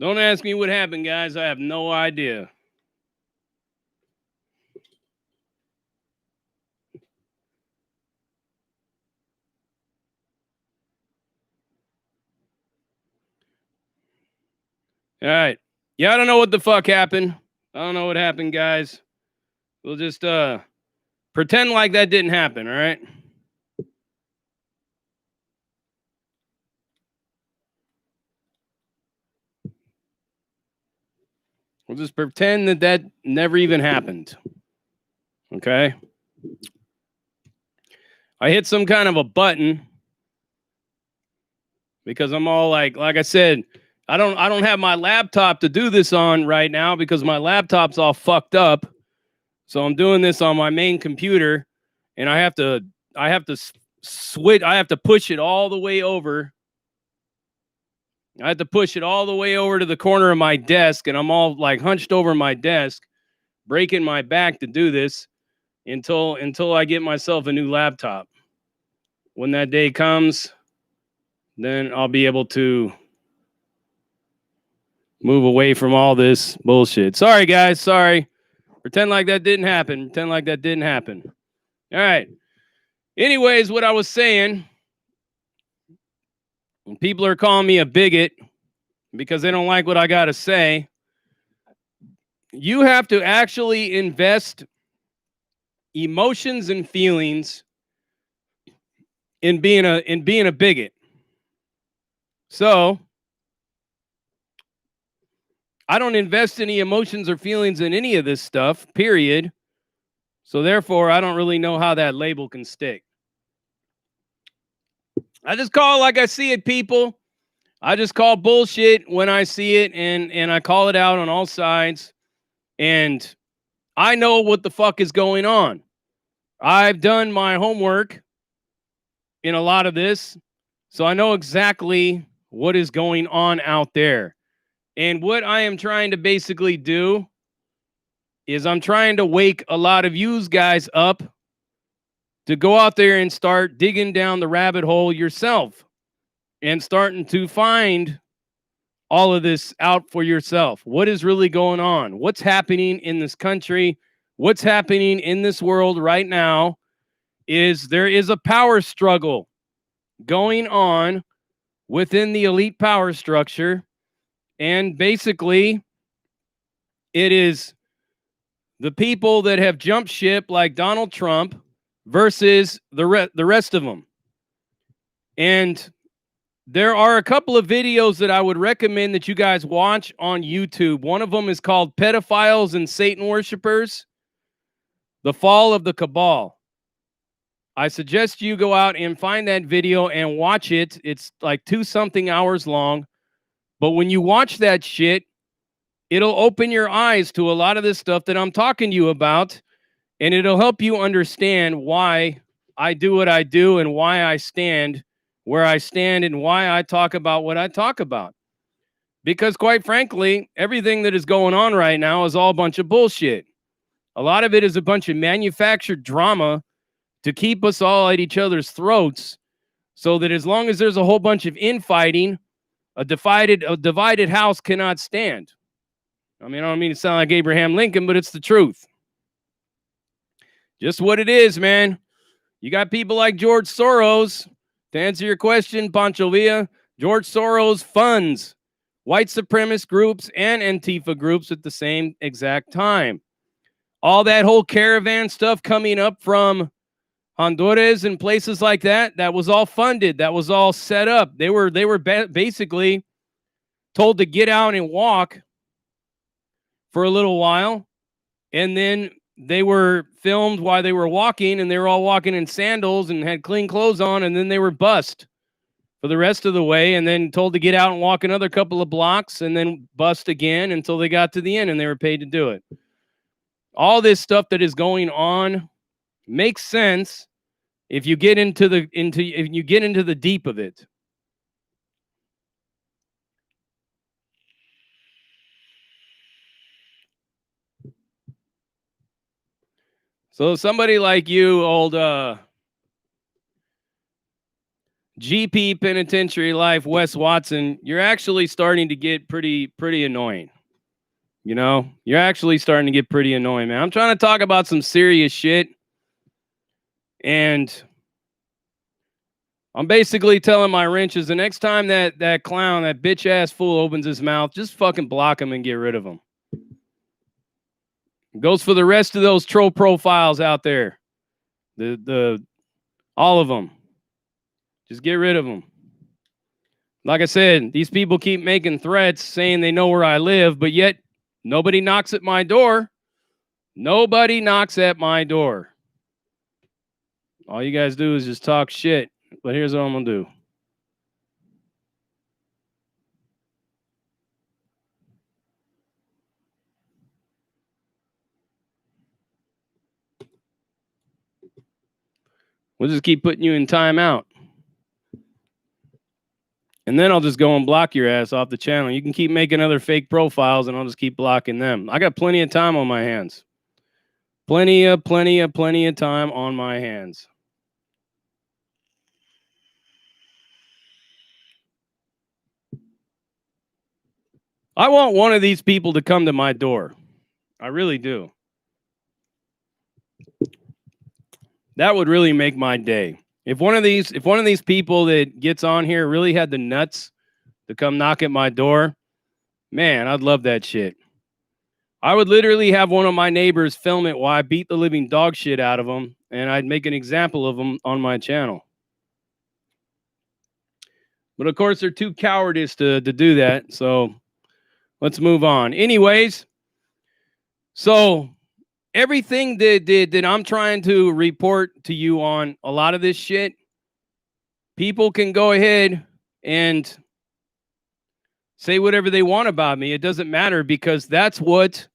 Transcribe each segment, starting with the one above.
Don't ask me what happened, guys. I have no idea. All right. Yeah, I don't know what the fuck happened. I don't know what happened, guys. We'll just pretend like that didn't happen, all right? We'll just pretend that that never even happened. Okay? I hit some kind of a button because I'm all like I said, I don't have my laptop to do this on right now because my laptop's all fucked up. So I'm doing this on my main computer, and I have to switch. I have to push it all the way over. I have to push it all the way over to the corner of my desk, and I'm all like hunched over my desk, breaking my back to do this until I get myself a new laptop. When that day comes, then I'll be able to move away from all this bullshit. Sorry, guys. Sorry. Pretend like that didn't happen. Pretend like that didn't happen. All right. Anyways, what I was saying, people are calling me a bigot because they don't like what I got to say. You have to actually invest emotions and feelings in being a bigot. So, I don't invest any emotions or feelings in any of this stuff, period. So therefore, I don't really know how that label can stick. I just call it like I see it, people. I just call bullshit when I see it, and I call it out on all sides. And I know what the fuck is going on. I've done my homework in a lot of this, so I know exactly what is going on out there. And what I am trying to basically do is I'm trying to wake a lot of you guys up to go out there and start digging down the rabbit hole yourself and starting to find all of this out for yourself. What is really going on? What's happening in this country? What's happening in this world right now is there is a power struggle going on within the elite power structure. And basically, it is the people that have jumped ship like Donald Trump versus the rest of them. And there are a couple of videos that I would recommend that you guys watch on YouTube. One of them is called Pedophiles and Satan Worshippers, The Fall of the Cabal. I suggest you go out and find that video and watch it. It's like 2-something hours long. But when you watch that shit, it'll open your eyes to a lot of this stuff that I'm talking to you about. And it'll help you understand why I do what I do and why I stand where I stand and why I talk about what I talk about. Because quite frankly, everything that is going on right now is all a bunch of bullshit. A lot of it is a bunch of manufactured drama to keep us all at each other's throats so that as long as there's a whole bunch of infighting, a divided house cannot stand. I mean, I don't mean to sound like Abraham Lincoln, but it's the truth. Just what it is, man. You got people like George Soros. To answer your question, Pancho Villa, George Soros funds white supremacist groups and Antifa groups at the same exact time. All that whole caravan stuff coming up from Honduras and places like that, that was all funded. That was all set up. They were basically told to get out and walk for a little while, and then they were filmed while they were walking, and they were all walking in sandals and had clean clothes on, and then they were bussed for the rest of the way, and then told to get out and walk another couple of blocks, and then bussed again until they got to the end, and they were paid to do it. All this stuff that is going on makes sense if you get into the deep of it. So somebody like you, old GP Penitentiary Life, Wes Watson, you're actually starting to get pretty annoying. You know, you're actually starting to get pretty annoying, man. I'm trying to talk about some serious shit. And I'm basically telling my wrenches the next time that clown, that bitch ass fool opens his mouth, just fucking block him and get rid of him. It goes for the rest of those troll profiles out there. The all of them. Just get rid of them. Like I said, these people keep making threats saying they know where I live, but yet nobody knocks at my door. Nobody knocks at my door. All you guys do is just talk shit. But here's what I'm going to do. We'll just keep putting you in timeout. And then I'll just go and block your ass off the channel. You can keep making other fake profiles, and I'll just keep blocking them. I got plenty of time on my hands. Plenty of time on my hands. I want one of these people to come to my door. I really do. That would really make my day. If one of these people that gets on here really had the nuts to come knock at my door, man, I'd love that shit. I would literally have one of my neighbors film it while I beat the living dog shit out of them, and I'd make an example of them on my channel. But of course, they're too cowardice to do that, so let's move on. Anyways, so everything that I'm trying to report to you on, a lot of this shit, people can go ahead and say whatever they want about me. It doesn't matter, because that's what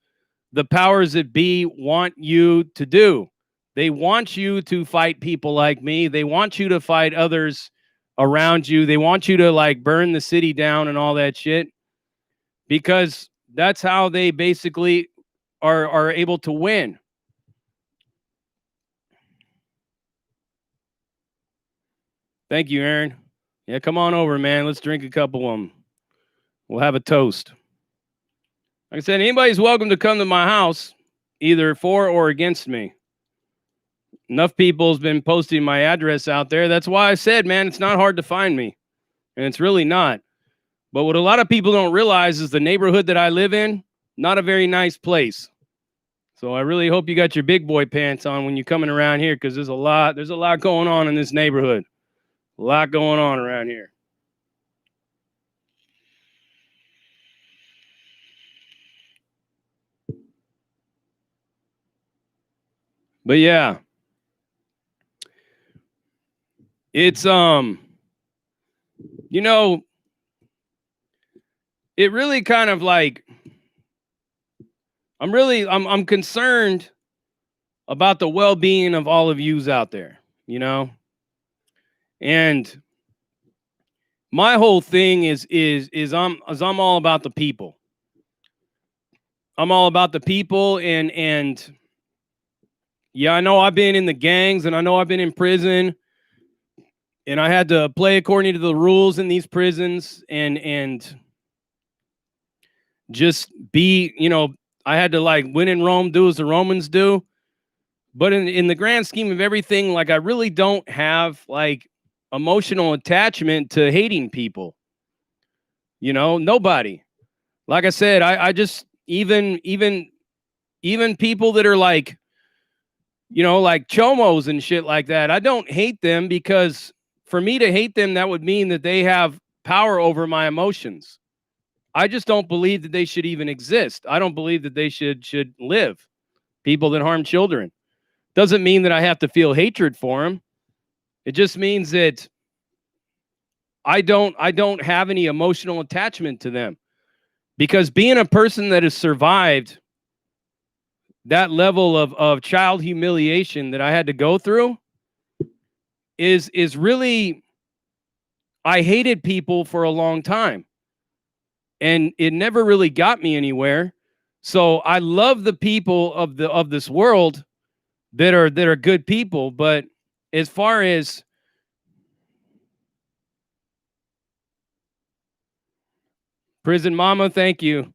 the powers that be want you to do. They want you to fight people like me. They want you to fight others around you. They want you to like burn the city down and all that shit, because that's how they basically are able to win. Thank you, Aaron. Yeah, come on over, man. Let's drink a couple of them. We'll have a toast. Like I said, anybody's welcome to come to my house, either for or against me. Enough people's been posting my address out there. That's why I said, man, it's not hard to find me. And it's really not. But what a lot of people don't realize is the neighborhood that I live in, not a very nice place. So I really hope you got your big boy pants on when you're coming around here, because there's a lot going on in this neighborhood. A lot going on around here. But yeah, it's you know, it really kind of like, I'm concerned about the well-being of all of yous out there, you know? And my whole thing is I'm all about the people. I'm all about the people, and yeah, I know I've been in the gangs, and I know I've been in prison, and I had to play according to the rules in these prisons, and just be, you know, I had to like, when in Rome, do as the Romans do. But in the grand scheme of everything, like, I really don't have like emotional attachment to hating people. You know, nobody. Like I said, I just, even people that are like, you know, like chomos and shit like that, I don't hate them, because for me to hate them, that would mean that they have power over my emotions. I just don't believe that they should even exist. I don't believe that they should live. People that harm children. Doesn't mean that I have to feel hatred for them. It just means that I don't have any emotional attachment to them. Because being a person that has survived that level of child humiliation that I had to go through is really, I hated people for a long time. And it never really got me anywhere. So I love the people of this world that are good people, but as far as Prison Mama, thank you.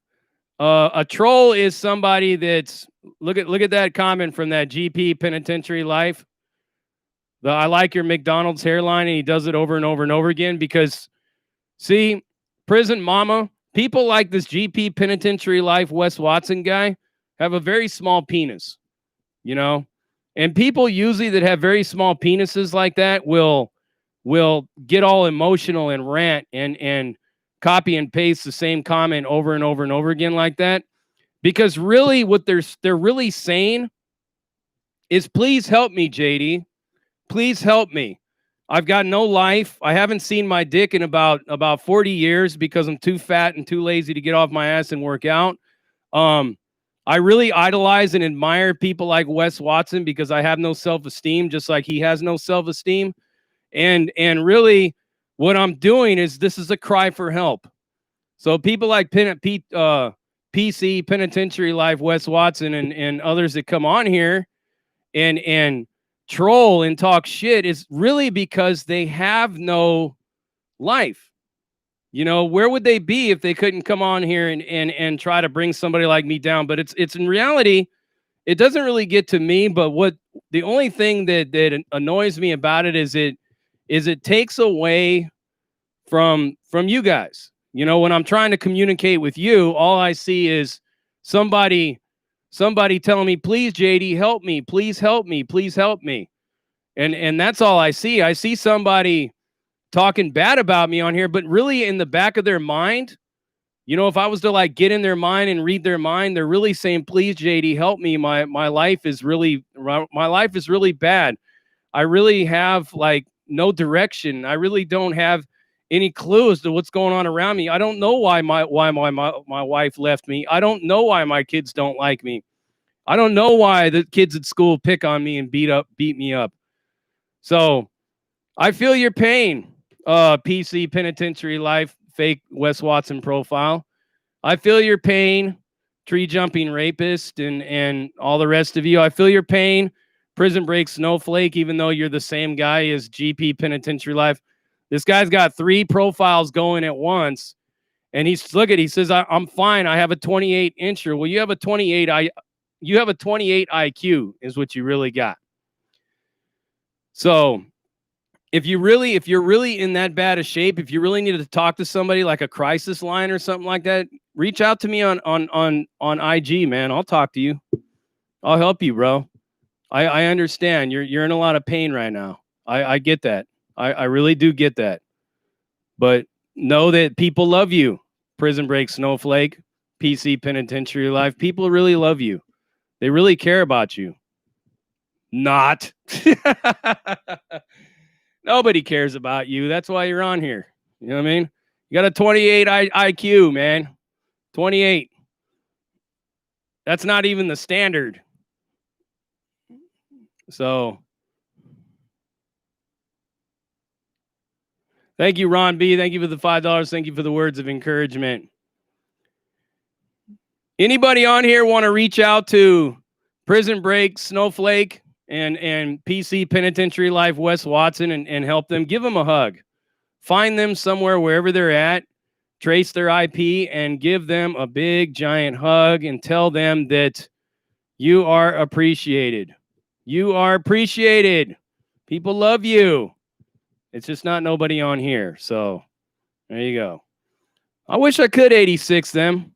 A troll is somebody that's look at that comment from that GP Penitentiary Life. I like your McDonald's hairline, and he does it over and over and over again because, see, Prison Mama, people like this GP Penitentiary Life Wes Watson guy have a very small penis, you know, and people usually that have very small penises like that will get all emotional and rant and copy and paste the same comment over and over and over again like that, because really what they're really saying is, please help me, JD. Please help me. I've got no life. I haven't seen my dick in about 40 years because I'm too fat and too lazy to get off my ass and work out. I really idolize and admire people like Wes Watson because I have no self-esteem, just like he has no self-esteem. And really what I'm doing is, this is a cry for help. So people like PC Penitentiary Life Wes Watson and others that come on here and troll and talk shit is really because they have no life. You know, where would they be if they couldn't come on here and try to bring somebody like me down? But it's in reality, it doesn't really get to me. But what the only thing that annoys me about it is it takes away from you guys. You know, when I'm trying to communicate with you, all I see is somebody telling me, please, JD, help me, please help me, please help me. And that's all I see. I see somebody talking bad about me on here, but really in the back of their mind, you know, if I was to like get in their mind and read their mind, they're really saying, please, JD, help me. My life is really bad. I really have like no direction. I really don't have any clue as to what's going on around me. I don't know why my wife left me. I don't know why my kids don't like me. I don't know why the kids at school pick on me and beat me up. So I feel your pain, PC Penitentiary Life fake Wes Watson profile. I feel your pain, tree jumping rapist and all the rest of you. I feel your pain, Prison Break Snowflake, even though you're the same guy as GP Penitentiary Life. This guy's got 3 profiles going at once, and he says, I'm fine. I have a 28 incher. Well, you have a 28 IQ is what you really got. So if you're really in that bad a shape, if you really needed to talk to somebody like a crisis line or something like that, reach out to me on IG, man. I'll talk to you. I'll help you, bro. I understand you're in a lot of pain right now. I get that. I really do get that. But know that people love you. Prison Break Snowflake, PC Penitentiary Life. People really love you. They really care about you. Not. Nobody cares about you. That's why you're on here. You know what I mean? You got a 28 IQ, man. 28. That's not even the standard. So, thank you, Ron B. Thank you for the $5. Thank you for the words of encouragement. Anybody on here want to reach out to Prison Break Snowflake and PC Penitentiary Life Wes Watson and help them? Give them a hug. Find them somewhere, wherever they're at, trace their IP, and give them a big, giant hug and tell them that you are appreciated. You are appreciated. People love you. It's just not nobody on here. So there you go. I wish I could 86 them.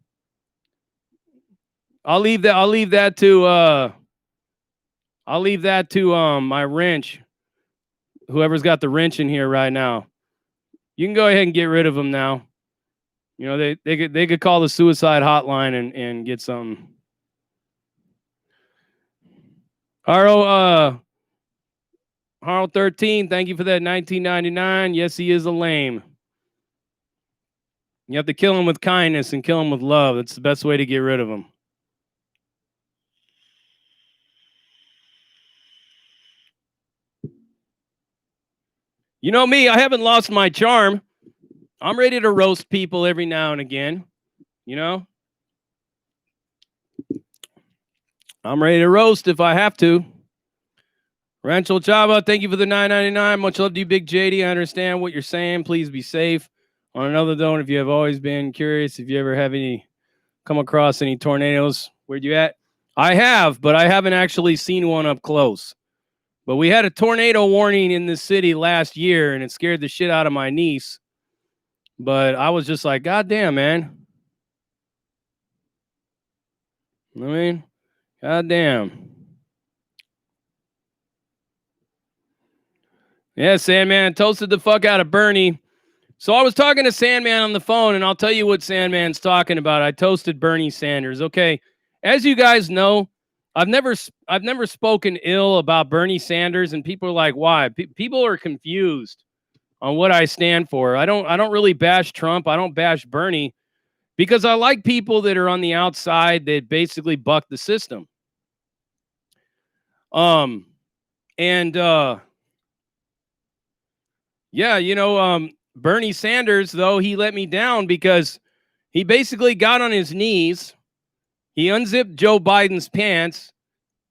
I'll leave that to my wrench. Whoever's got the wrench in here right now. You can go ahead and get rid of them now. You know, they could call the suicide hotline and get something. Harrow 13, thank you for that $19.99. Yes, he is a lame. You have to kill him with kindness and kill him with love. That's the best way to get rid of him. You know me, I haven't lost my charm. I'm ready to roast people every now and again. You know? I'm ready to roast if I have to. Rancho Chava, thank you for the $9.99. Much love to you, Big JD. I understand what you're saying. Please be safe. On another note, if you have always been curious, if you ever have come across any tornadoes, where you at? I have, but I haven't actually seen one up close. But we had a tornado warning in this city last year, and it scared the shit out of my niece. But I was just like, God damn, man. I mean, God damn. Yeah, Sandman toasted the fuck out of Bernie. So I was talking to Sandman on the phone, and I'll tell you what Sandman's talking about. I toasted Bernie Sanders. Okay, as you guys know, I've never spoken ill about Bernie Sanders, and people are like, why? People are confused on what I stand for. I don't really bash Trump. I don't bash Bernie because I like people that are on the outside that basically buck the system. Yeah, Bernie Sanders, though, he let me down because he basically got on his knees, he unzipped Joe Biden's pants,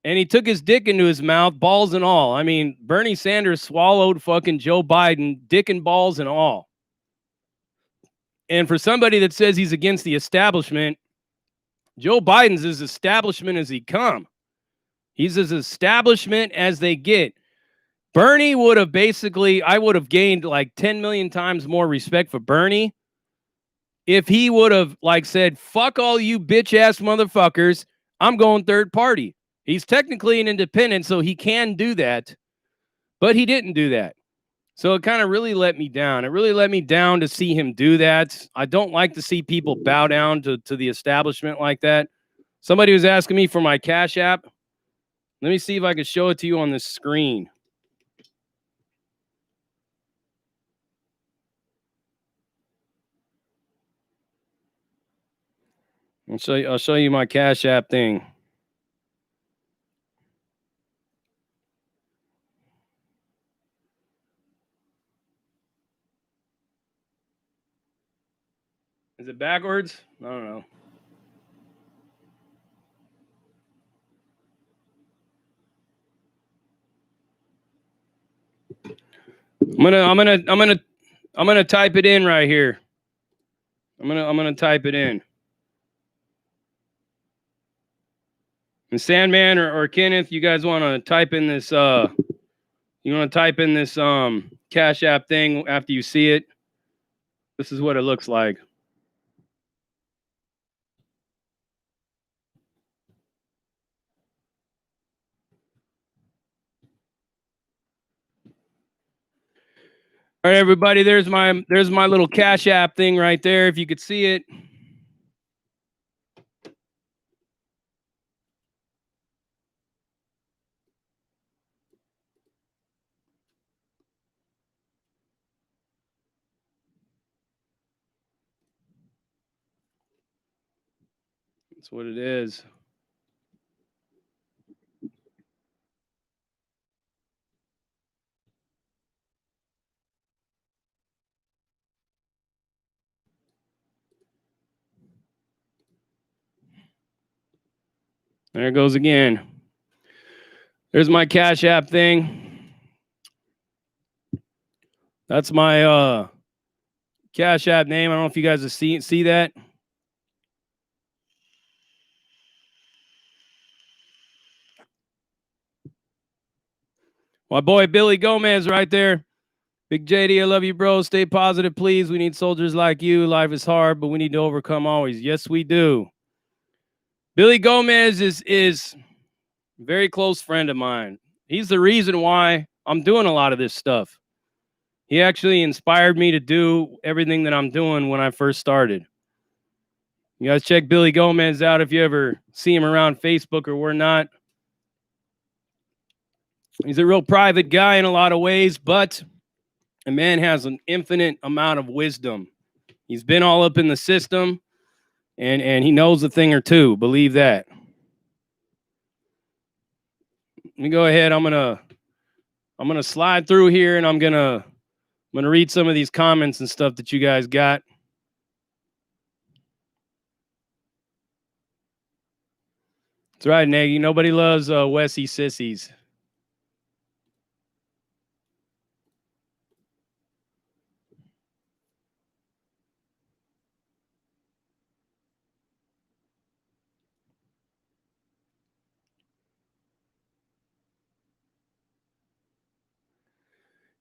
and he took his dick into his mouth, balls and all. I mean, Bernie Sanders swallowed fucking Joe Biden, dick and balls and all. And for somebody that says he's against the establishment, Joe Biden's as establishment as he come. He's as establishment as they get. Bernie would have I would have gained like 10 million times more respect for Bernie if he would have said, fuck all you bitch ass motherfuckers. I'm going third party. He's technically an independent, so he can do that, but he didn't do that. So it kind of really let me down. It really let me down to see him do that. I don't like to see people bow down to the establishment like that. Somebody was asking me for my Cash App. Let me see if I can show it to you on the screen. I'll show you my Cash App thing. Is it backwards? I don't know. I'm gonna type it in right here. I'm gonna type it in. And Sandman or Kenneth, you guys want to type in this? You want to type in this Cash App thing after you see it? This is what it looks like. All right, everybody. There's my little Cash App thing right there. If you could see it. That's what it is. There it goes again. There's my Cash App thing. That's my Cash App name. I don't know if you guys see that. My boy Billy Gomez right there. Big JD, I love you, bro. Stay positive, please. We need soldiers like you. Life is hard, but we need to overcome always. Yes, we do. Billy Gomez is a very close friend of mine. He's the reason why I'm doing a lot of this stuff. He actually inspired me to do everything that I'm doing when I first started. You guys check Billy Gomez out if you ever see him around Facebook or whatnot. He's a real private guy in a lot of ways, but a man has an infinite amount of wisdom. He's been all up in the system, and he knows a thing or two. Believe that. Let me go ahead. I'm gonna slide through here, and I'm gonna read some of these comments and stuff that you guys got. That's right, Nagy. Nobody loves Wessie sissies.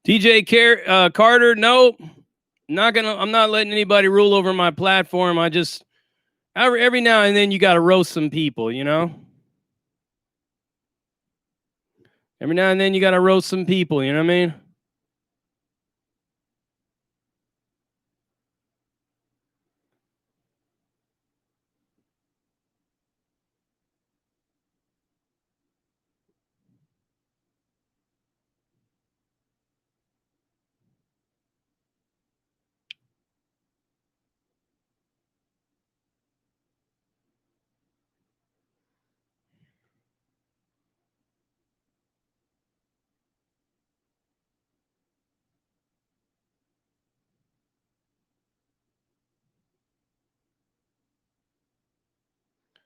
TJ Carter, no, I'm not letting anybody rule over my platform. I just every now and then you got to roast some people, you know. Every now and then you got to roast some people, you know what I mean?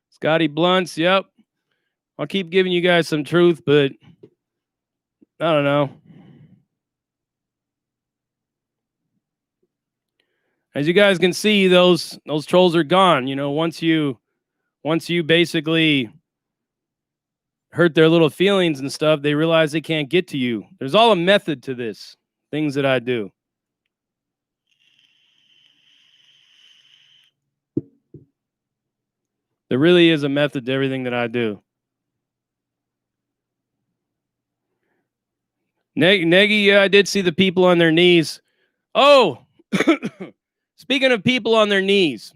Scotty Blunts, yep. I'll keep giving you guys some truth, but I don't know. As you guys can see, those trolls are gone. You know, once you basically hurt their little feelings and stuff, they realize they can't get to you. There's all a method to this, things that I do. There really is a method to everything that I do. Neggy, yeah, I did see the people on their knees. Oh, speaking of people on their knees,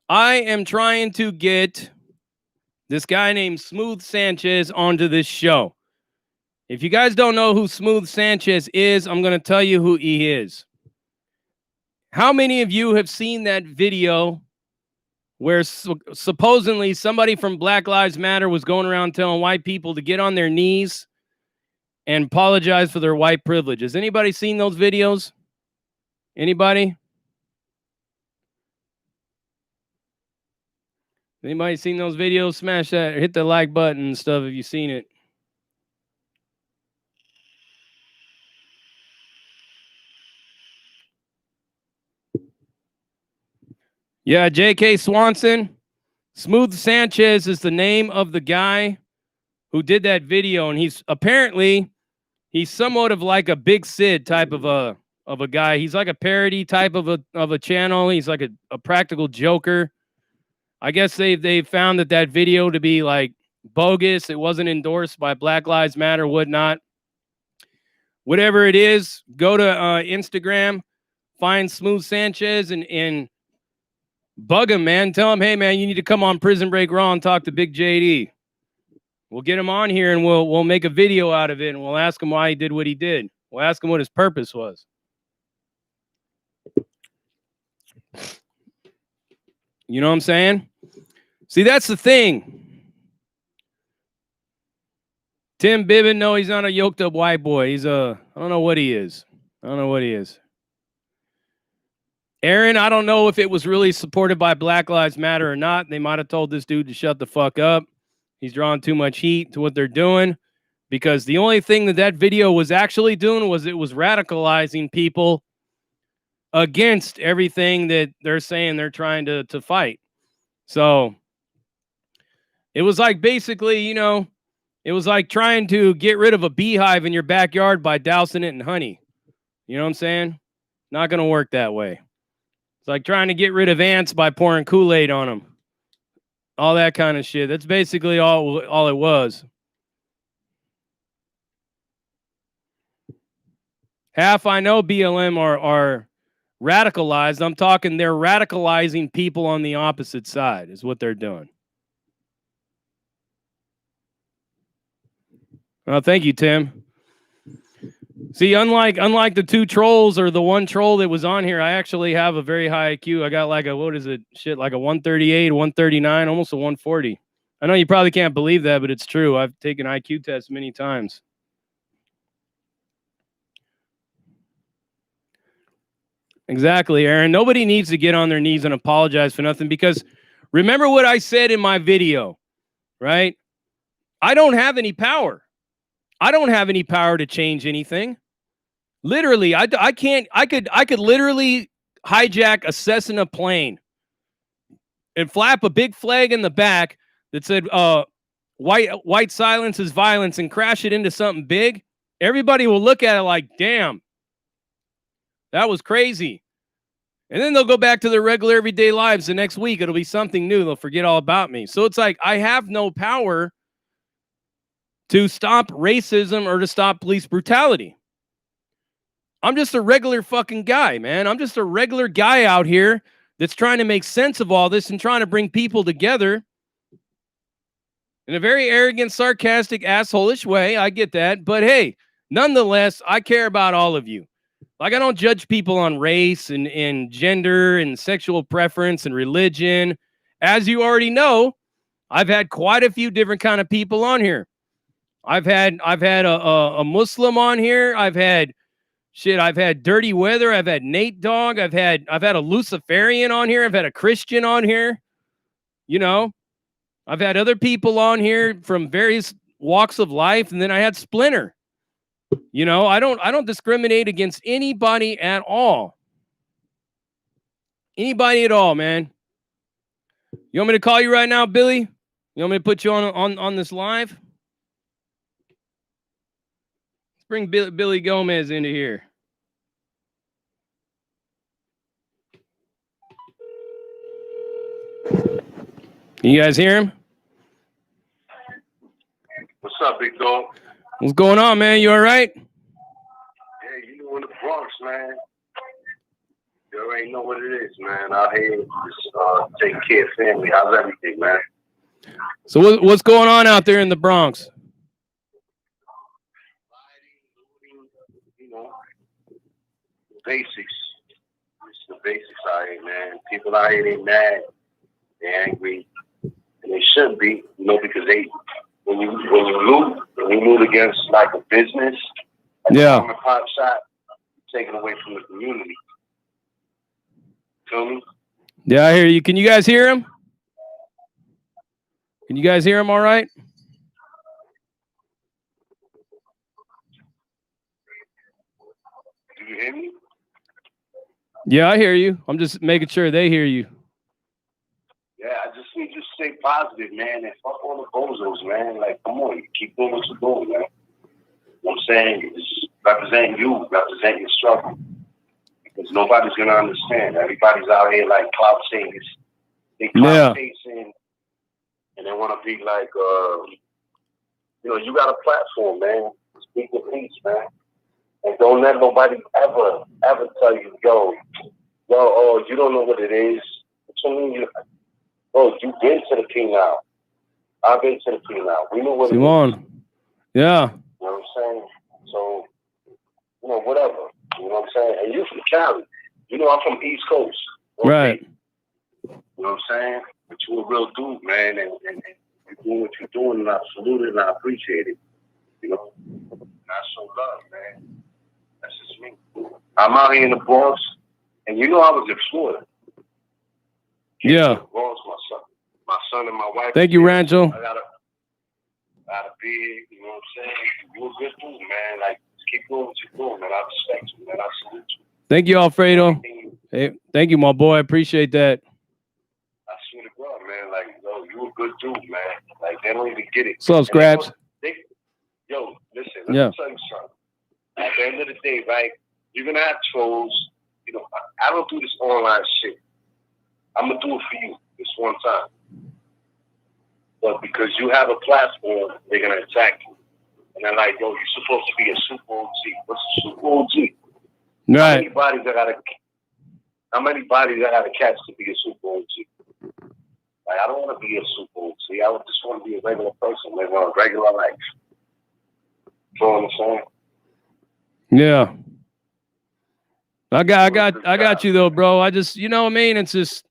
I am trying to get this guy named Smooth Sanchez onto this show. If you guys don't know who Smooth Sanchez is, I'm going to tell you who he is. How many of you have seen that video where supposedly somebody from Black Lives Matter was going around telling white people to get on their knees and apologize for their white privilege? Has anybody seen those videos? Anybody? Anybody seen those videos? Smash that, hit the like button and stuff if you've seen it. Yeah, J.K. Swanson. Smooth Sanchez is the name of the guy who did that video, and he's somewhat of like a Big Sid type of a guy. He's like a parody type of a channel. He's like a practical joker. I guess they found that video to be like bogus. It wasn't endorsed by Black Lives Matter, whatnot. Whatever it is, go to Instagram, find Smooth Sanchez and bug him, man. Tell him, hey, man, you need to come on Prison Break Raw and talk to Big JD. We'll get him on here and we'll make a video out of it, and we'll ask him why he did what he did. We'll ask him what his purpose was. You know what I'm saying? See, that's the thing. Tim Bibbin, no, he's not a yoked up white boy. He's I don't know what he is. I don't know what he is. Aaron, I don't know if it was really supported by Black Lives Matter or not. They might have told this dude to shut the fuck up. He's drawing too much heat to what they're doing, because the only thing that video was actually doing was it was radicalizing people against everything that they're saying they're trying to fight. So it was like basically, you know, it was like trying to get rid of a beehive in your backyard by dousing it in honey. You know what I'm saying? Not going to work that way. It's like trying to get rid of ants by pouring Kool-Aid on them. All that kind of shit. That's basically all it was. Half I know BLM are radicalized. I'm talking they're radicalizing people on the opposite side is what they're doing. Oh, thank you, Tim. See, unlike the two trolls or the one troll that was on here, I actually have a very high IQ. I got like a, what is it? Shit, like a 138, 139, almost a 140. I know you probably can't believe that, but it's true. I've taken IQ tests many times. Exactly, Aaron. Nobody needs to get on their knees and apologize for nothing, because remember what I said in my video, right? I don't have any power. I don't have any power to change anything. Literally, I can't. I could literally hijack a Cessna plane and flap a big flag in the back that said white silence is violence and crash it into something big, everybody will look at it like, damn, that was crazy. And then they'll go back to their regular everyday lives the next week. It'll be something new. They'll forget all about me. So it's like I have no power to stop racism or to stop police brutality. I'm just a regular fucking guy, man. I'm just a regular guy out here that's trying to make sense of all this and trying to bring people together in a very arrogant, sarcastic, asshole-ish way. I get that. But hey, nonetheless, I care about all of you. Like, I don't judge people on race and gender and sexual preference and religion. As you already know, I've had quite a few different kind of people on here. I've had a Muslim on here. I've had Dirty Weather. I've had Nate Dogg. I've had a Luciferian on here. I've had a Christian on here. You know, I've had other people on here from various walks of life, and then I had Splinter. You know, I don't discriminate against anybody at all. Anybody at all, man. You want me to call you right now, Billy? You want me to put you on this live? Let's bring Billy Gomez into here. Can you guys hear him? What's up, big dog? What's going on, man? You all right? Yeah, you in the Bronx, man. You already know what it is, man. Out here, just taking care of family. How's everything, man? So what's going on out there in the Bronx? You know, basics. It's the basics out here, man. People out here, they mad, they angry, and they shouldn't be, you know, because when you loot against like a business, like a mom and pop shop, taken away from the community. Feel me? Yeah, I hear you. Can you guys hear him? Can you guys hear him all right? Do you hear me? Yeah, I hear you. I'm just making sure they hear you. Yeah, I just need you to stay positive, man, and fuck all the bozos, man. Like, come on, keep doing what you're doing, man. You know what I'm saying? It's representing you, representing your struggle. Because nobody's going to understand. Everybody's out here like clout chasing. They clout chasing, and they want to be like, you know, you got a platform, man. Speak your piece, man. And don't let nobody ever tell you, yo, oh, you don't know what it is. What you mean? Bro, you've been to the P now. I've been to the P now. We know what it is. Yeah. You know what I'm saying? So, you know, whatever. You know what I'm saying? And you're from Cali. You know, I'm from East Coast. Okay? Right. You know what I'm saying? But you're a real dude, man. And you're doing what you're doing, and I salute it and I appreciate it. You know? And I show love, man. That's just me. I'm out here in the Bronx, and you know I was in Florida. Yeah. Bronx, my son and my wife. Thank you, Rancho. I got a big, you know what I'm saying? You're a good dude, man. Like, keep doing what you're doing, man. I respect you, man. I salute you. Thank you, Alfredo. Hey, thank you, my boy. I appreciate that. I swear to God, man. Like, yo, you a good dude, man. Like, they don't even get it. What's up, Scraps? Yo, listen, let me tell you something. At the end of the day, right, you're going to have trolls. You know, I don't do this online shit. I'm going to do it for you this one time. But because you have a platform, they're going to attack you. And they're like, yo, you're supposed to be a super OG. What's a super OG? Right. How many bodies I gotta catch to be a super OG? Like, I don't want to be a super OG. I just want to be a regular person living a regular life. You know what I'm saying? Yeah. I got you though, bro. I just, you know what I mean? It's just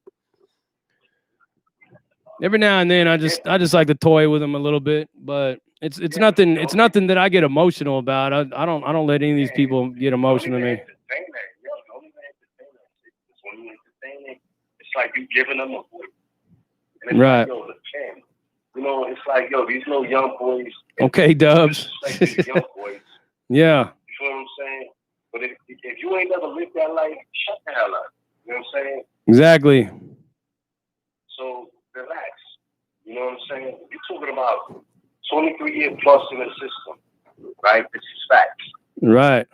every now and then I just like to toy with them a little bit, but it's nothing that I get emotional about. I don't let any of these people get emotional to me. It's like you giving them a voice. And it's right. Like, yo, you know, it's like, yo, these little young boys. Okay, Dubs. Like these young boys. Yeah. You know what I'm saying? But if you ain't never lived that life, shut the hell up. You know what I'm saying? Exactly. So relax. You know what I'm saying? You're talking about 23 years plus in the system, right? This is fact. Right.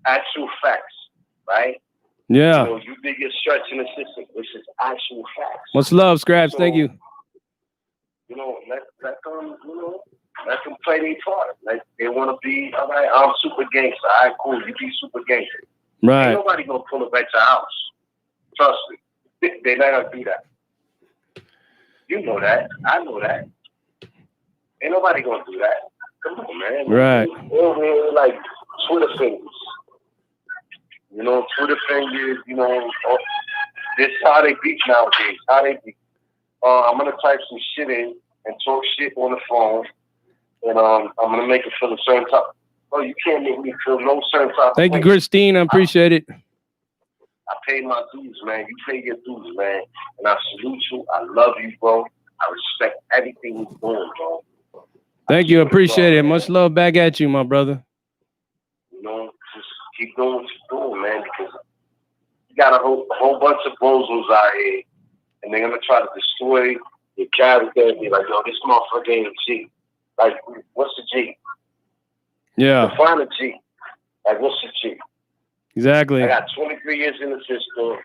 Actual facts, right? Yeah. You know, you did your stretch in the system, which is actual facts. Much love, Scraps. So, thank you. You know, let them, let them play their part. Like they want to be, all right, I'm super gangster. All right, cool, you be super gangster. Right. Ain't nobody gonna pull up at your house. Trust me. They're not gonna do that. You know that. I know that. Ain't nobody gonna do that. Come on, man. Right. Over here, like Twitter fingers. You know, Twitter fingers, this is how they beat nowadays. How they beat. I'm gonna type some shit in and talk shit on the phone. And I'm gonna make it feel a certain type. Oh, you can't make me feel no certain type. Thank you, Christine. I appreciate it. I pay my dues, man. You pay your dues, man. And I salute you. I love you, bro. I respect everything you're doing, bro. Thank you. I appreciate it. Much love back at you, my brother. Just keep doing what you're doing, man, because you got a whole bunch of bozos out here, and they're going to try to destroy your character and be like, yo, this motherfucker ain't a G. Like, what's a G? Yeah. Define a G. Like, what's a G? Exactly. I got 23 years in the system,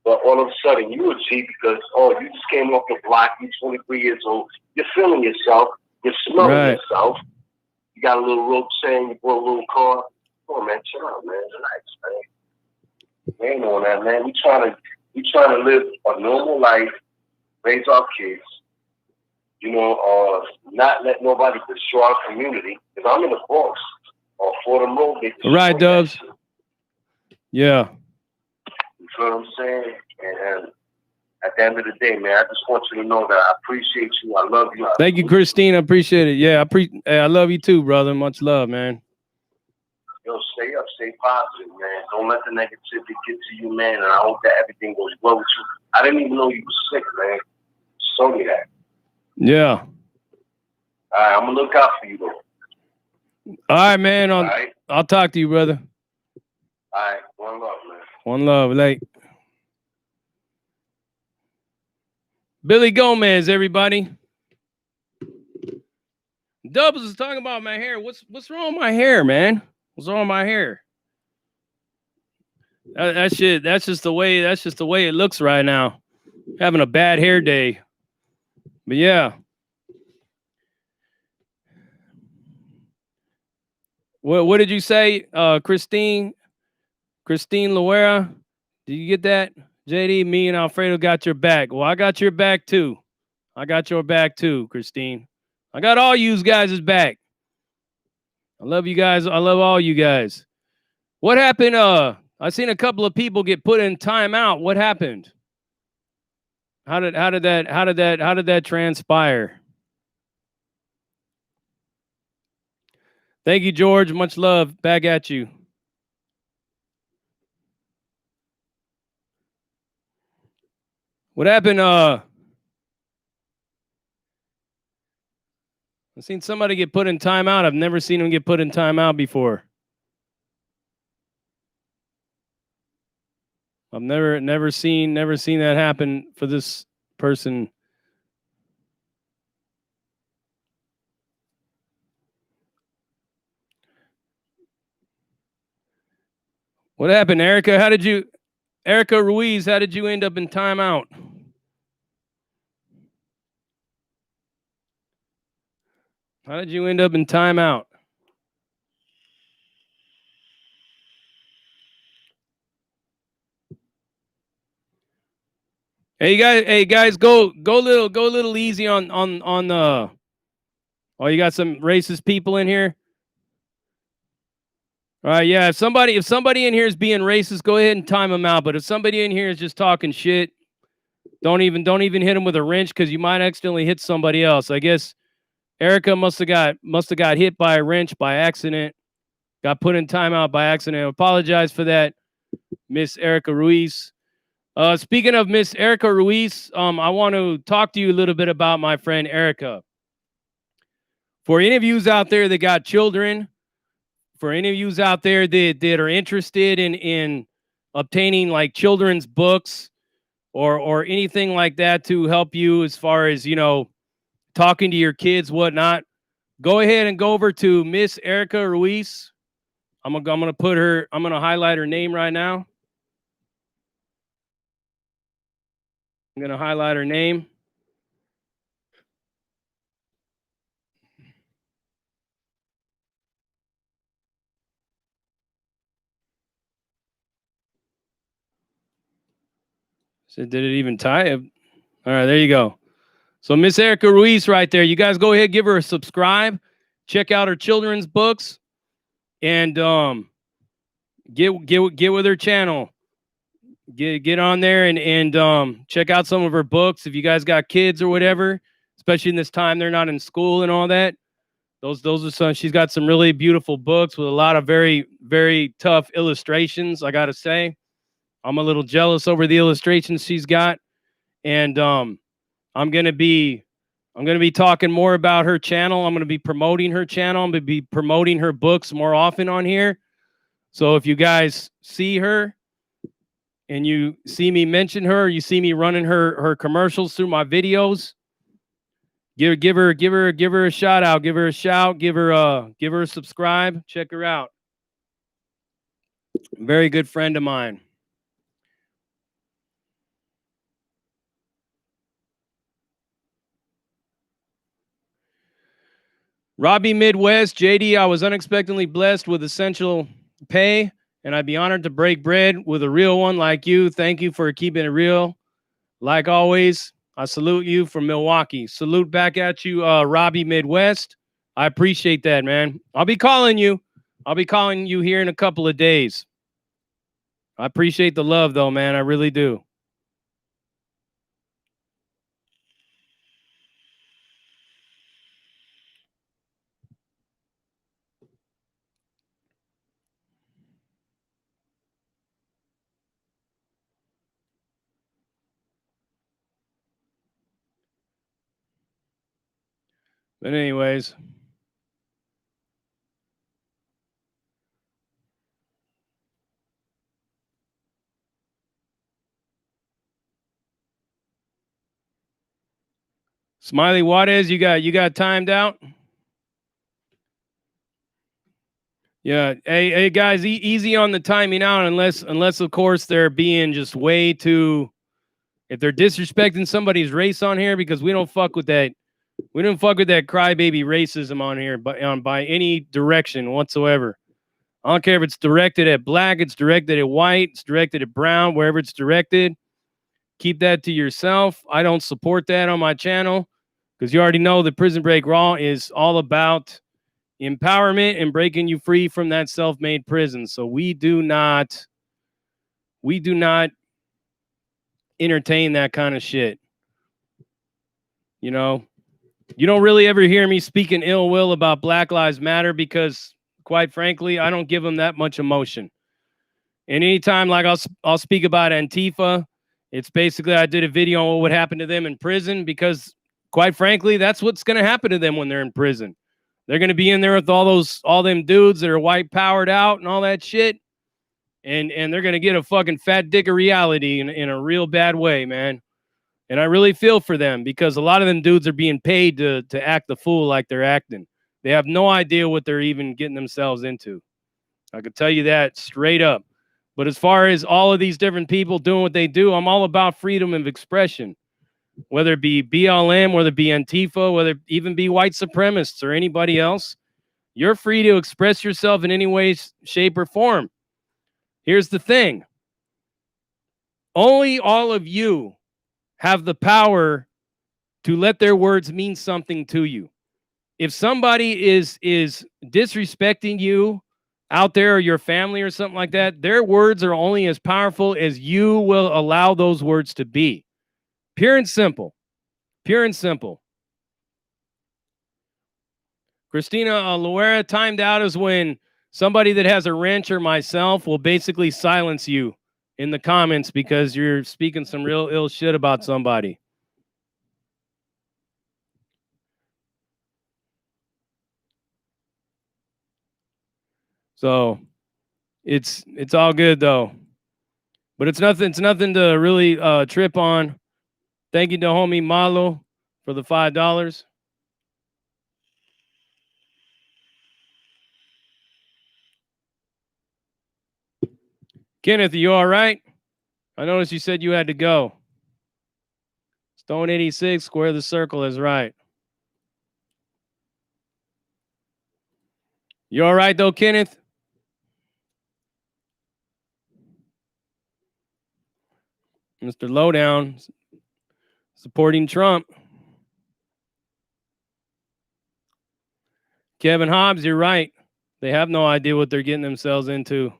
but all of a sudden you a G because, you just came off the block, you're 23 years old, you're feeling yourself, you're smelling yourself, you got a little rope chain, you bought a little car. Come on, man, chill out, man, relax, man. We ain't on that, man. We trying to live a normal life, raise our kids, not let nobody destroy our community, because I'm in the Bronx, or Fordham Road. Right, Dubs. Yeah. You feel what I'm saying? And at the end of the day, man, I just want you to know that I appreciate you. I love you. Thank you, Christine. I appreciate it. Yeah, I love you too, brother. Much love, man. Yo, stay up, stay positive, man. Don't let the negativity get to you, man. And I hope that everything goes well with you. I didn't even know you were sick, man. Show me that. Yeah. All right, I'm gonna look out for you, though. All right, man. All right. I'll talk to you, brother. All right, one love, man. One love, like Billy Gomez, everybody. Dubs is talking about my hair. What's wrong with my hair, man? What's wrong with my hair? That's just the way it looks right now. Having a bad hair day. But yeah. What did you say, Christine Loera? Did you get that? JD, me and Alfredo got your back. Well, I got your back too. I got your back too, Christine. I got all you guys' back. I love you guys. I love all you guys. What happened? I seen a couple of people get put in timeout. What happened? How did that transpire? Thank you, George. Much love. Back at you. What happened? I've seen somebody get put in timeout. I've never seen them get put in timeout before. I've never seen that happen for this person. What happened, Erika? Erika Ruiz, how did you end up in timeout? How did you end up in timeout? Hey guys, go a little easy on oh, you got some racist people in here? All right, yeah. If somebody in here is being racist, go ahead and time them out. But if somebody in here is just talking shit, don't even hit them with a wrench because you might accidentally hit somebody else. I guess Erika must have got hit by a wrench by accident, got put in timeout by accident. I apologize for that, Miss Erika Ruiz. Speaking of Miss Erika Ruiz, I want to talk to you a little bit about my friend Erika. For any of you out there that got children, for any of you out there that are interested in obtaining like children's books or anything like that to help you as far as, talking to your kids, whatnot, go ahead and go over to Miss Erika Ruiz I'm gonna put her. I'm gonna highlight her name right now. I'm gonna highlight her name. So did it even tie it? All right, there you go. So Miss Erika Ruiz right there. You guys go ahead, give her a subscribe. Check out her children's books, and get with her channel. Get on there and check out some of her books. If you guys got kids or whatever, especially in this time they're not in school and all that. Those are some. She's got some really beautiful books with a lot of very, very tough illustrations. I gotta say, I'm a little jealous over the illustrations she's got, and I'm gonna be talking more about her channel. I'm gonna be promoting her channel. I'm gonna be promoting her books more often on here. So if you guys see her and you see me mention her, you see me running her commercials through my videos, give her a shout out, give her a shout, give her a subscribe, check her out. Very good friend of mine. Robbie Midwest, JD, I was unexpectedly blessed with essential pay, and I'd be honored to break bread with a real one like you. Thank you for keeping it real. Like always, I salute you from Milwaukee. Salute back at you, Robbie Midwest. I appreciate that, man. I'll be calling you. I'll be calling you here in a couple of days. I appreciate the love, though, man. I really do. But anyways, Smiley Juarez, you got timed out. Yeah, hey guys, easy on the timing out, unless of course they're being just way too. If they're disrespecting somebody's race on here, because we don't fuck with that. We don't fuck with that crybaby racism on here, by any direction whatsoever. I don't care if it's directed at black, it's directed at white, it's directed at brown, wherever it's directed. Keep that to yourself. I don't support that on my channel because you already know that Prison Break Raw is all about empowerment and breaking you free from that self-made prison. So we do not entertain that kind of shit. You know, you don't really ever hear me speaking ill will about Black Lives Matter because, quite frankly, I don't give them that much emotion. And anytime, like I'll speak about Antifa, it's basically I did a video on what would happen to them in prison because, quite frankly, that's what's going to happen to them when they're in prison. They're going to be in there with all them dudes that are white powered out and all that shit. And they're going to get a fucking fat dick of reality in a real bad way, man. And I really feel for them because a lot of them dudes are being paid to act the fool like they're acting. They have no idea what they're even getting themselves into. I could tell you that straight up. But as far as all of these different people doing what they do, I'm all about freedom of expression. Whether it be BLM, whether it be Antifa, whether it even be white supremacists or anybody else, you're free to express yourself in any way, shape, or form. Here's the thing. Only all of you have the power to let their words mean something to you. If somebody is disrespecting you out there or your family or something like that, their words are only as powerful as you will allow those words to be. Pure and simple. Pure and simple. Christina Loera, timed out is when somebody that has a wrench or myself will basically silence you in the comments because you're speaking some real ill shit about somebody. So it's all good though. But it's nothing to really trip on. Thank you to homie Malo for the $5. Kenneth, are you all right? I noticed you said you had to go. Stone 86, square the circle is right. You all right, though, Kenneth? Mr. Lowdown supporting Trump. Kevin Hobbs, you're right. They have no idea what they're getting themselves into.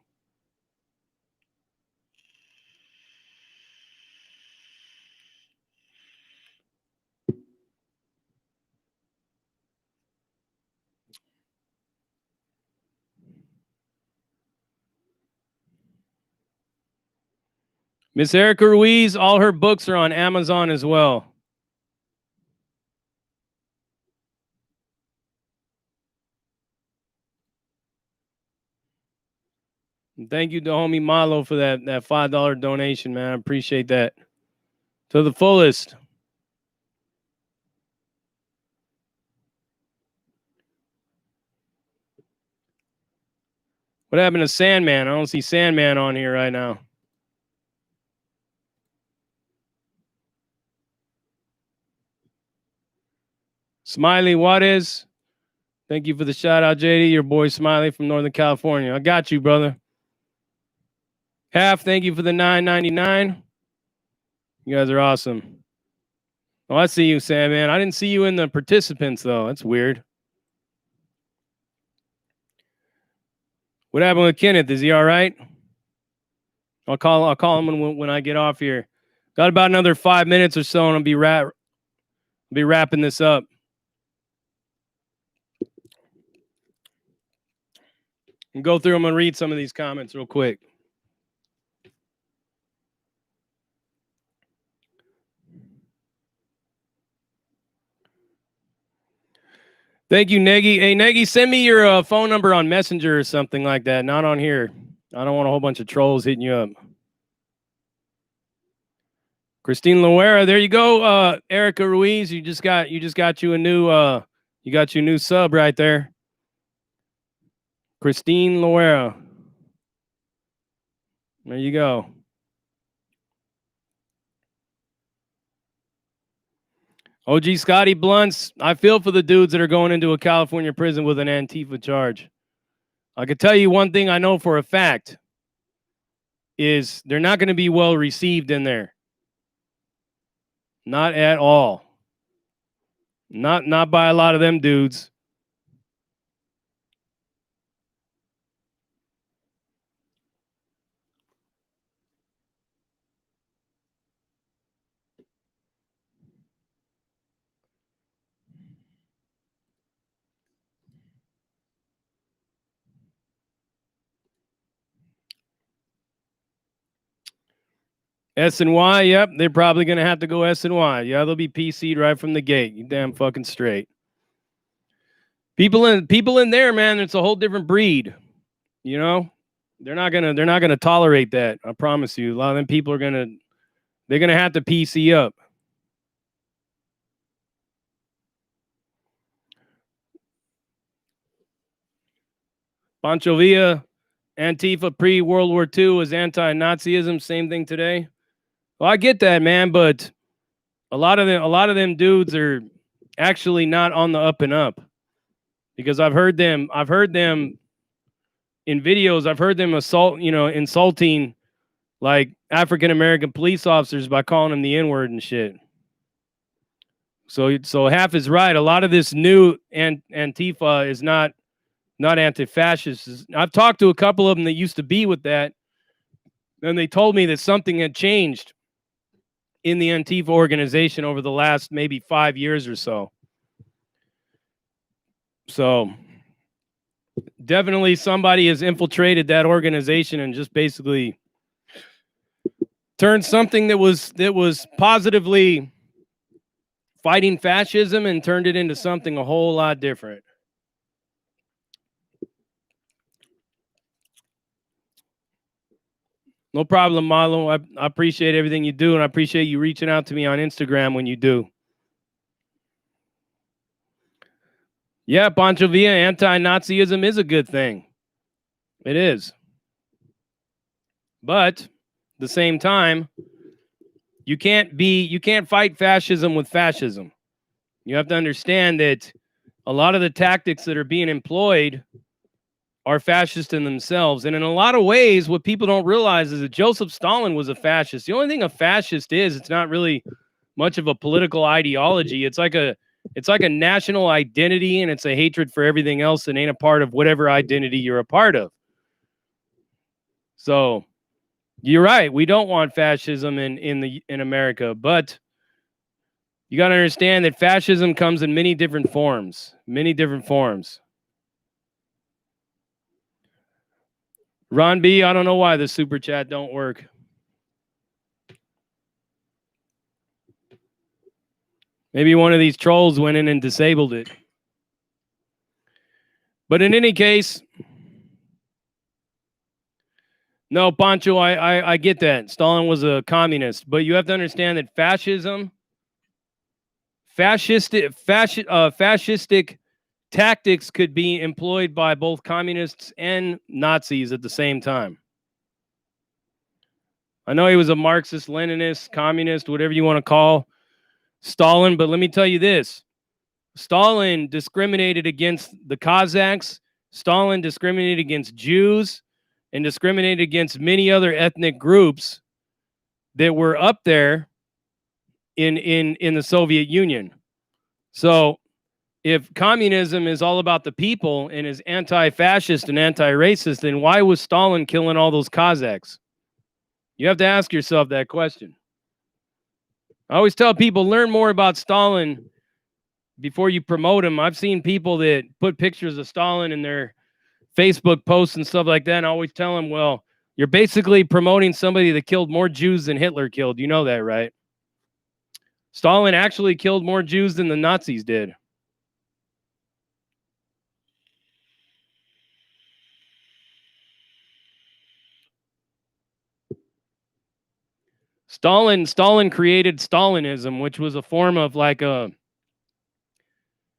Miss Erika Ruiz, all her books are on Amazon as well. And thank you to homie Malo for that $5 donation, man. I appreciate that. To the fullest. What happened to Sandman? I don't see Sandman on here right now. Smiley Juarez. Thank you for the shout out, JD. Your boy Smiley from Northern California. I got you, brother. Half, thank you for the $9.99. You guys are awesome. Oh, I see you, Sandman. I didn't see you in the participants, though. That's weird. What happened with Kenneth? Is he all right? I'll call him when I get off here. Got about another 5 minutes or so, and I'll be wrapping this up. And go through them and read some of these comments real quick. Thank you, Negi. Hey, Negi, send me your phone number on Messenger or something like that. Not on here. I don't want a whole bunch of trolls hitting you up. Christine Loera, there you go. Erika Ruiz, you just got you a new sub right there. Christine Loera. There you go. OG Scotty Blunts, I feel for the dudes that are going into a California prison with an Antifa charge. I can tell you one thing I know for a fact is they're not going to be well received in there. Not at all. Not by a lot of them dudes. S&Y, yep, they're probably going to have to go S&Y. Yeah, they'll be PC'd right from the gate. You damn fucking straight. People in there, man, it's a whole different breed. You know? They're not going to tolerate that. I promise you. A lot of them people they're going to have to PC up. Pancho Villa, Antifa pre-World War II was anti-Nazism. Same thing today. Well, I get that, man, but a lot of them dudes are actually not on the up and up, because I've heard them in videos. I've heard them insulting like African American police officers by calling them the N-word and shit. So half is right. A lot of this new Antifa is not anti-fascist. I've talked to a couple of them that used to be with that, and they told me that something had changed in the Antifa organization over the last maybe 5 years or so. So definitely somebody has infiltrated that organization and just basically turned something that was positively fighting fascism and turned it into something a whole lot different. No problem, Marlon. I appreciate everything you do, and I appreciate you reaching out to me on Instagram when you do. Yeah, Pancho Villa, anti-Nazism is a good thing. It is. But at the same time, you can't fight fascism with fascism. You have to understand that a lot of the tactics that are being employed are fascist in themselves. And in a lot of ways, what people don't realize is that Joseph Stalin was a fascist. The only thing a fascist is, it's not really much of a political ideology. It's like a national identity, and it's a hatred for everything else that ain't a part of whatever identity you're a part of. So you're right. We don't want fascism in America, but you got to understand that fascism comes in many different forms. Many different forms. Ron B, I don't know why the super chat don't work. Maybe one of these trolls went in and disabled it. But in any case, no, Pancho, I get that. Stalin was a communist, but you have to understand that fascistic tactics could be employed by both communists and Nazis at the same time. I know he was a Marxist, Leninist, communist, whatever you want to call Stalin, but let me tell you this. Stalin discriminated against the Kazakhs. Stalin discriminated against Jews and discriminated against many other ethnic groups that were up there in the Soviet Union. So if communism is all about the people and is anti-fascist and anti-racist, then why was Stalin killing all those Kazakhs? You have to ask yourself that question. I always tell people, learn more about Stalin before you promote him. I've seen people that put pictures of Stalin in their Facebook posts and stuff like that, and I always tell them, well, you're basically promoting somebody that killed more Jews than Hitler killed. You know that, right? Stalin actually killed more Jews than the Nazis did. Stalin created Stalinism, which was a form of like a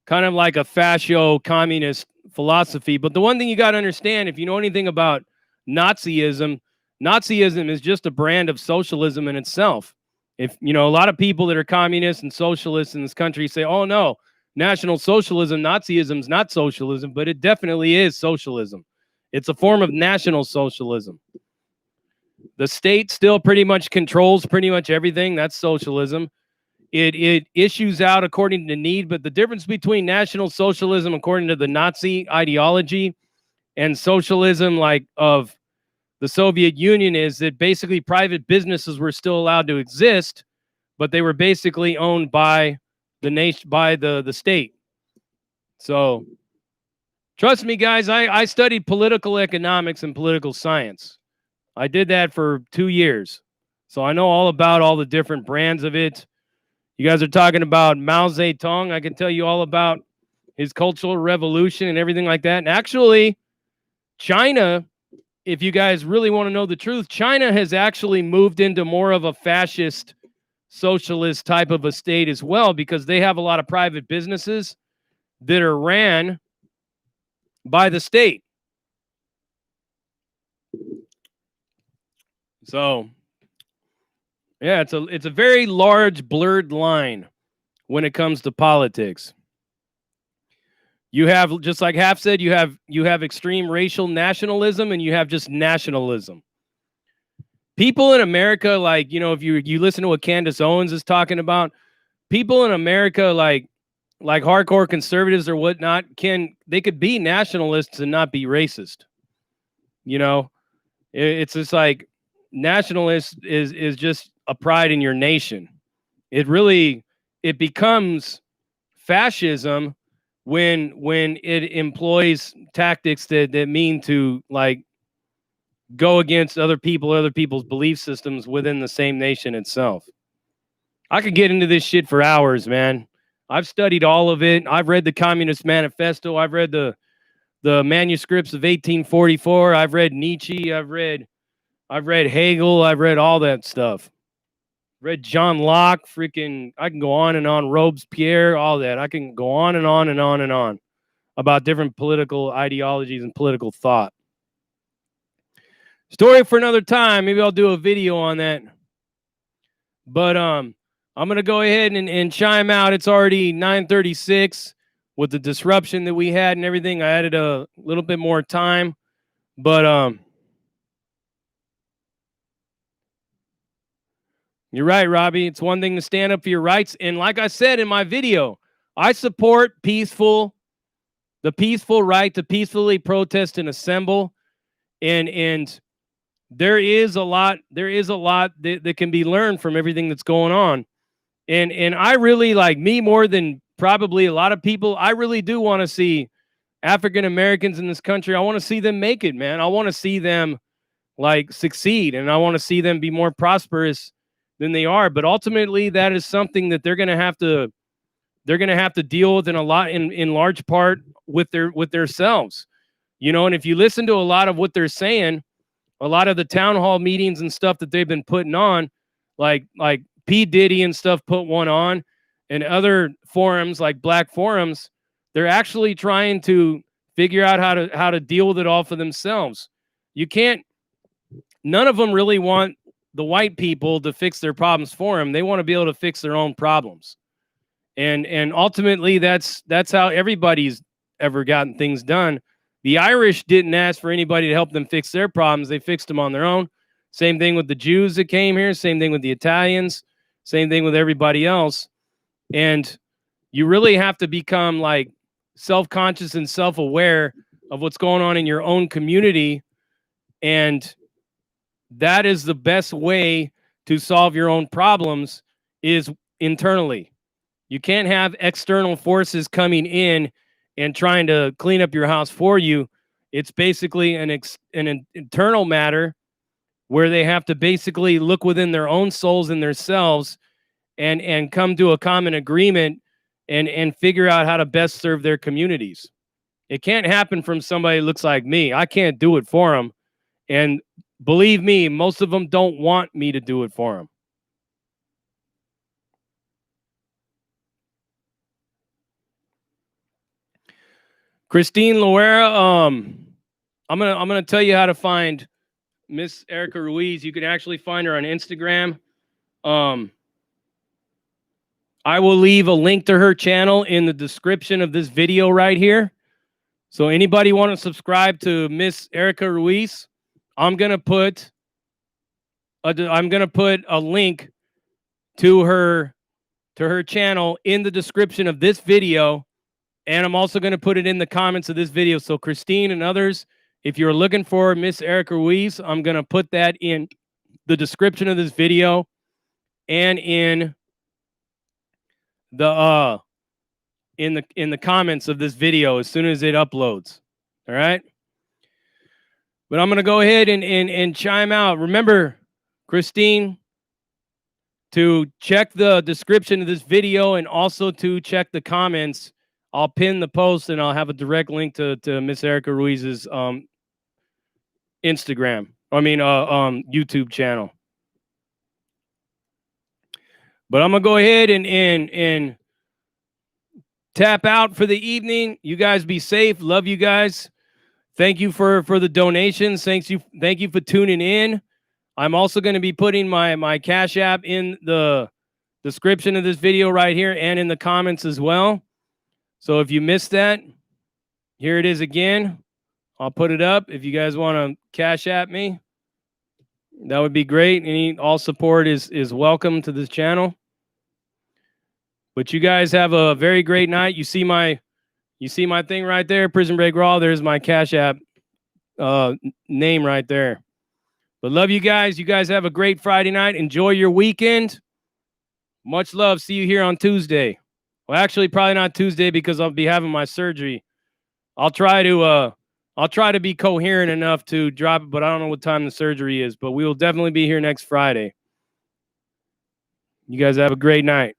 kind of like a fascio-communist philosophy. But the one thing you got to understand, if you know anything about Nazism, Nazism is just a brand of socialism in itself. If you know, a lot of people that are communists and socialists in this country say, oh no, National Socialism, Nazism is not socialism, but it definitely is socialism. It's a form of National Socialism. The state still pretty much controls pretty much everything. That's socialism. It issues out according to need, but the difference between National Socialism according to the Nazi ideology and socialism like of the Soviet Union is that basically private businesses were still allowed to exist, but they were basically owned by the nation, by the state. So trust me, guys, I studied political economics and political science. I did that for 2 years. So I know all about all the different brands of it. You guys are talking about Mao Zedong. I can tell you all about his Cultural Revolution and everything like that. And actually, China, if you guys really want to know the truth, China has actually moved into more of a fascist, socialist type of a state as well, because they have a lot of private businesses that are ran by the state. So, yeah, it's a very large blurred line when it comes to politics. You have, just like Half said, you have extreme racial nationalism and you have just nationalism. People in America, like, you know, if you listen to what Candace Owens is talking about, people in America like hardcore conservatives or whatnot, they could be nationalists and not be racist. You know, it's just like nationalist is just a pride in your nation. It becomes fascism when it employs tactics that mean to like go against other people's belief systems within the same nation itself. I could get into this shit for hours, man. I've studied all of it. I've read the Communist Manifesto. I've read the manuscripts of 1844. I've read Nietzsche. I've read Hegel. I've read all that stuff. Read John Locke. Freaking, I can go on and on. Robespierre, all that. I can go on and on and on and on about different political ideologies and political thought. Story for another time. Maybe I'll do a video on that. But I'm gonna go ahead and chime out. It's already 9:36 with the disruption that we had and everything. I added a little bit more time, but you're right, Robbie. It's one thing to stand up for your rights, and like I said in my video, I support the peaceful right to peacefully protest and assemble, and there is a lot that can be learned from everything that's going on. And I really, like, me more than probably a lot of people, I really do want to see African Americans in this country. I want to see them make it, man. I want to see them like succeed, and I want to see them be more prosperous than they are. But ultimately, that is something that they're going to have to deal with in large part with their selves. You know, and if you listen to a lot of what they're saying, a lot of the town hall meetings and stuff that they've been putting on, like P. Diddy and stuff put one on, and other forums like Black forums, they're actually trying to figure out how to deal with it all for themselves. None of them really want the white people to fix their problems for them. They want to be able to fix their own problems. And ultimately that's how everybody's ever gotten things done. The Irish didn't ask for anybody to help them fix their problems. They fixed them on their own. Same thing with the Jews that came here. Same thing with the Italians. Same thing with everybody else. And you really have to become like self-conscious and self-aware of what's going on in your own community. And that is the best way to solve your own problems, is internally. You can't have external forces coming in and trying to clean up your house for you. It's basically an internal matter where they have to basically look within their own souls and themselves and come to a common agreement and figure out how to best serve their communities. It can't happen from somebody who looks like me. I can't do it for them. And believe me, most of them don't want me to do it for them. Christine Loera, I'm gonna tell you how to find Miss Erika Ruiz. You can actually find her on Instagram. I will leave a link to her channel in the description of this video right here. So anybody want to subscribe to Miss Erika Ruiz, I'm gonna put a link to her channel in the description of this video. And I'm also going to put it in the comments of this video. So Christine and others, if you're looking for Miss Erika Ruiz, I'm going to put that in the description of this video and in the comments of this video as soon as it uploads. All right? But I'm going to go ahead and chime out. Remember, Christine, to check the description of this video and also to check the comments. I'll pin the post and I'll have a direct link to Miss Erika Ruiz's Instagram. YouTube channel. But I'm gonna go ahead and tap out for the evening. You guys be safe. Love you guys. Thank you for the donations. Thank you for tuning in. I'm also going to be putting my Cash App in the description of this video right here and in the comments as well. So if you missed that, here it is again. I'll put it up. If you guys want to Cash App me, that would be great. All support is welcome to this channel. But you guys have a very great night. You see my thing right there, Prison Break Raw. There's my Cash App name right there. But love you guys. You guys have a great Friday night. Enjoy your weekend. Much love. See you here on Tuesday. Well, actually, probably not Tuesday because I'll be having my surgery. I'll try to be coherent enough to drop it, but I don't know what time the surgery is. But we will definitely be here next Friday. You guys have a great night.